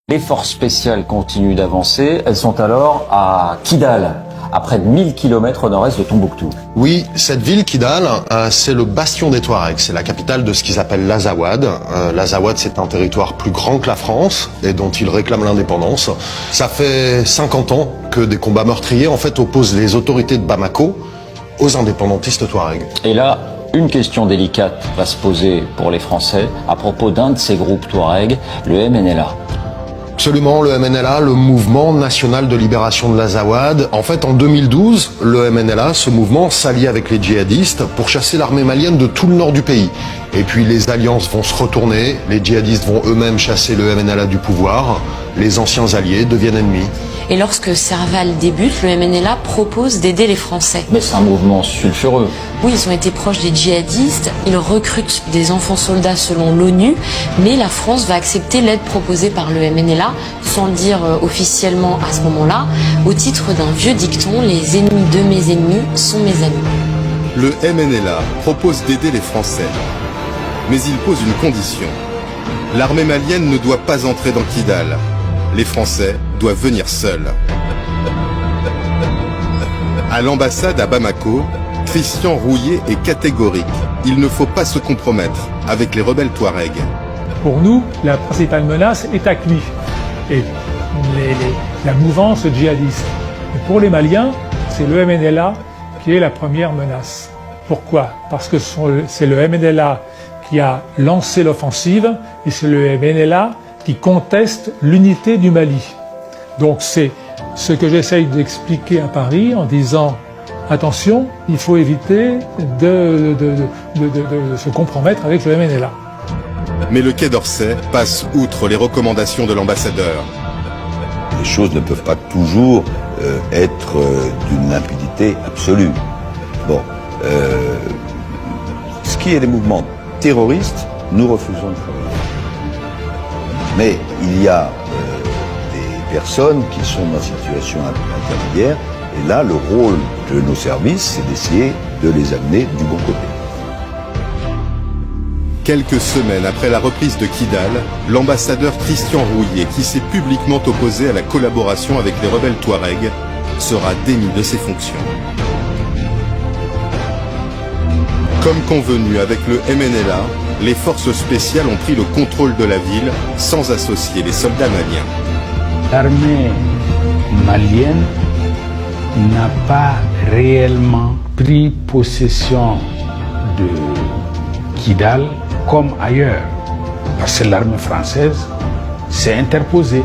Les forces spéciales continuent d'avancer. Elles sont alors à Kidal, à près de 1000 km au nord-est de Tombouctou. Oui, cette ville, Kidal, c'est le bastion des Touaregs. C'est la capitale de ce qu'ils appellent l'Azawad. L'Azawad, c'est un territoire plus grand que la France et dont ils réclament l'indépendance. Ça fait 50 ans que des combats meurtriers, en fait, opposent les autorités de Bamako aux indépendantistes Touaregs. Et là, une question délicate va se poser pour les Français à propos d'un de ces groupes Touaregs, le MNLA. Absolument, le MNLA, le Mouvement National de Libération de l'Azawad. En fait, en 2012, le MNLA, ce mouvement, s'allie avec les djihadistes pour chasser l'armée malienne de tout le nord du pays. Et puis les alliances vont se retourner, les djihadistes vont eux-mêmes chasser le MNLA du pouvoir, les anciens alliés deviennent ennemis. Et lorsque Serval débute, le MNLA propose d'aider les Français. Mais c'est un mouvement sulfureux. Oui, ils ont été proches des djihadistes, ils recrutent des enfants soldats selon l'ONU, mais la France va accepter l'aide proposée par le MNLA, sans le dire officiellement à ce moment-là, au titre d'un vieux dicton, les ennemis de mes ennemis sont mes amis. Le MNLA propose d'aider les Français, mais il pose une condition. L'armée malienne ne doit pas entrer dans Kidal. Les Français doivent venir seuls. À l'ambassade à Bamako, Christian Rouillet est catégorique. Il ne faut pas se compromettre avec les rebelles Touaregs. Pour nous, la principale menace est AQMI et la mouvance djihadiste. Et pour les Maliens, c'est le MNLA qui est la première menace. Pourquoi? Parce que c'est le MNLA qui a lancé l'offensive et c'est le MNLA qui conteste l'unité du Mali. Donc c'est ce que j'essaye d'expliquer à Paris en disant attention, il faut éviter de se compromettre avec le MNLA. Mais le Quai d'Orsay passe outre les recommandations de l'ambassadeur. Les choses ne peuvent pas toujours être d'une limpidité absolue. Bon, ce qui est des mouvements terroristes, nous refusons de travailler. Mais il y a des personnes qui sont dans une situation intermédiaire, et là, le rôle de nos services, c'est d'essayer de les amener du bon côté. Quelques semaines après la reprise de Kidal, l'ambassadeur Christian Rouillet, qui s'est publiquement opposé à la collaboration avec les rebelles Touaregs, sera démis de ses fonctions. Comme convenu avec le MNLA, les forces spéciales ont pris le contrôle de la ville sans associer les soldats maliens. L'armée malienne n'a pas réellement pris possession de Kidal comme ailleurs, parce que l'armée française s'est interposée.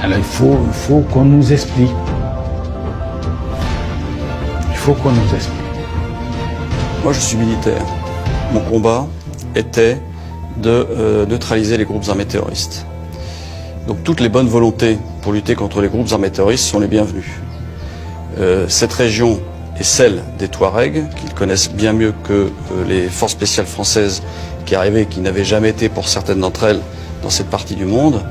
Alors il faut qu'on nous explique. Il faut qu'on nous explique. Moi je suis militaire. Mon combat était de neutraliser les groupes armés terroristes. Donc toutes les bonnes volontés pour lutter contre les groupes armés terroristes sont les bienvenues. Cette région est celle des Touaregs, qu'ils connaissent bien mieux que les forces spéciales françaises qui arrivaient, qui n'avaient jamais été pour certaines d'entre elles dans cette partie du monde.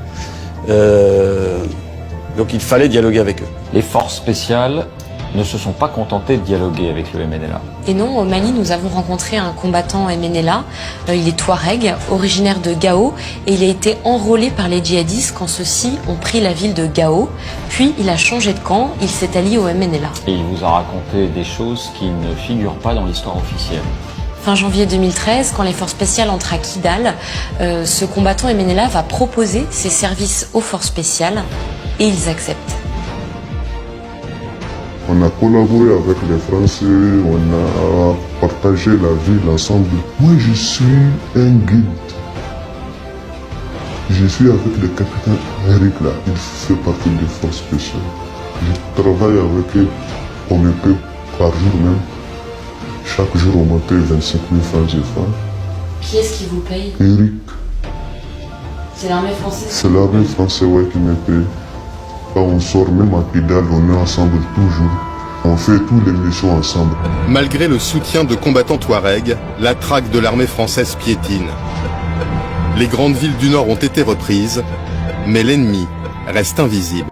Donc il fallait dialoguer avec eux. Les forces spéciales ne se sont pas contentées de dialoguer avec le MNLA. Et non, au Mali, nous avons rencontré un combattant MNLA. Il est Touareg, originaire de Gao, et il a été enrôlé par les djihadistes quand ceux-ci ont pris la ville de Gao. Puis il a changé de camp, il s'est allié au MNLA. Et il vous a raconté des choses qui ne figurent pas dans l'histoire officielle. Fin janvier 2013, quand les forces spéciales entrent à Kidal, ce combattant MNLA va proposer ses services aux forces spéciales et ils acceptent. On a collaboré avec les Français, on a partagé la ville ensemble. Moi, je suis un guide. Je suis avec le capitaine Eric là, il fait partie des forces spéciales. Je travaille avec eux, on me paie par jour même. Chaque jour, on me paie 25 000 francs CFA. Qui est-ce qui vous paye? Eric. C'est l'armée française? C'est l'armée française ouais, qui me paye. Quand on sort même à Kidal, on est ensemble toujours. On fait toutes les missions ensemble. Malgré le soutien de combattants Touaregs, la traque de l'armée française piétine. Les grandes villes du Nord ont été reprises, mais l'ennemi reste invisible.